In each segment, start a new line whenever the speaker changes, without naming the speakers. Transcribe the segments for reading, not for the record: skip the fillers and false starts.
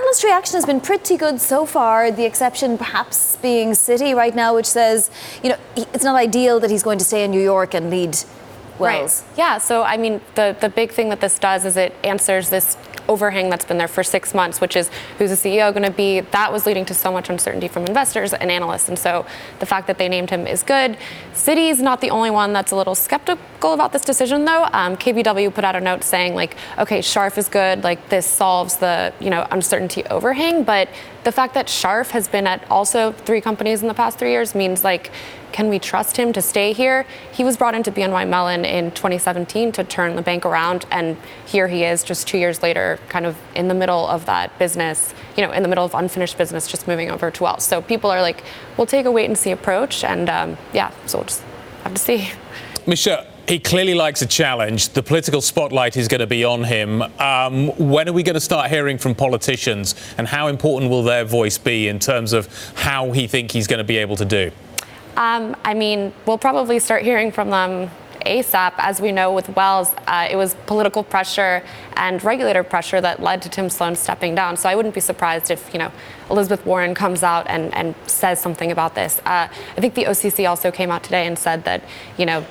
analyst reaction has been pretty good so far, the exception perhaps being Citi right now, which says, it's not ideal that he's going to stay in New York and lead Wells.
Right. Yeah, so I mean, the big thing that this does is it answers this overhang that's been there for 6 months, which is who's the CEO going to be. That was leading to so much uncertainty from investors and analysts. And so the fact that they named him is good. Citi's not the only one that's a little skeptical about this decision, though. KBW put out a note saying, okay, Scharf is good. This solves the, uncertainty overhang. But the fact that Scharf has been at also 3 companies in the past 3 years means, can we trust him to stay here? He was brought into BNY Mellon in 2017 to turn the bank around, and here he is just 2 years later, kind of in the middle of that business, in the middle of unfinished business, just moving over to Wells. So people are we'll take a wait and see approach, and so we'll just have to see.
Michelle, he clearly likes a challenge. The political spotlight is going to be on him. When are we going to start hearing from politicians, and how important will their voice be in terms of how he thinks he's going to be able to do?
We'll probably start hearing from them ASAP. As we know with Wells, it was political pressure and regulator pressure that led to Tim Sloan stepping down. So I wouldn't be surprised if, Elizabeth Warren comes out and says something about this. I think the OCC also came out today and said that,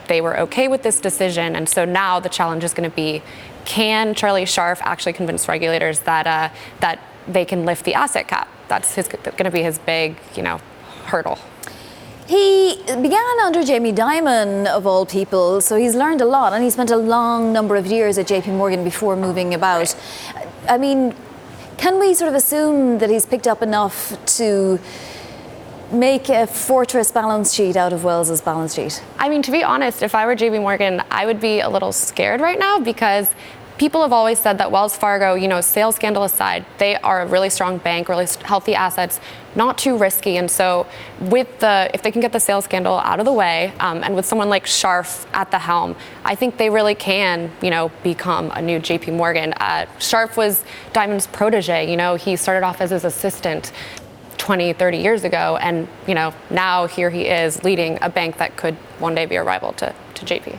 they were okay with this decision. And so now the challenge is going to be, can Charlie Scharf actually convince regulators that that they can lift the asset cap? That's going to be his big, hurdle.
He began under Jamie Dimon, of all people, so he's learned a lot, and he spent a long number of years at JP Morgan before moving about. Can we sort of assume that he's picked up enough to make a fortress balance sheet out of Wells's balance sheet?
To be honest, if I were JP Morgan, I would be a little scared right now, because people have always said that Wells Fargo, sales scandal aside, they are a really strong bank, really healthy assets, not too risky. And so if they can get the sales scandal out of the way, and with someone like Scharf at the helm, I think they really can, become a new JP Morgan. Scharf was Dimon's protege. He started off as his assistant 20, 30 years ago. And, now here he is leading a bank that could one day be a rival to JP.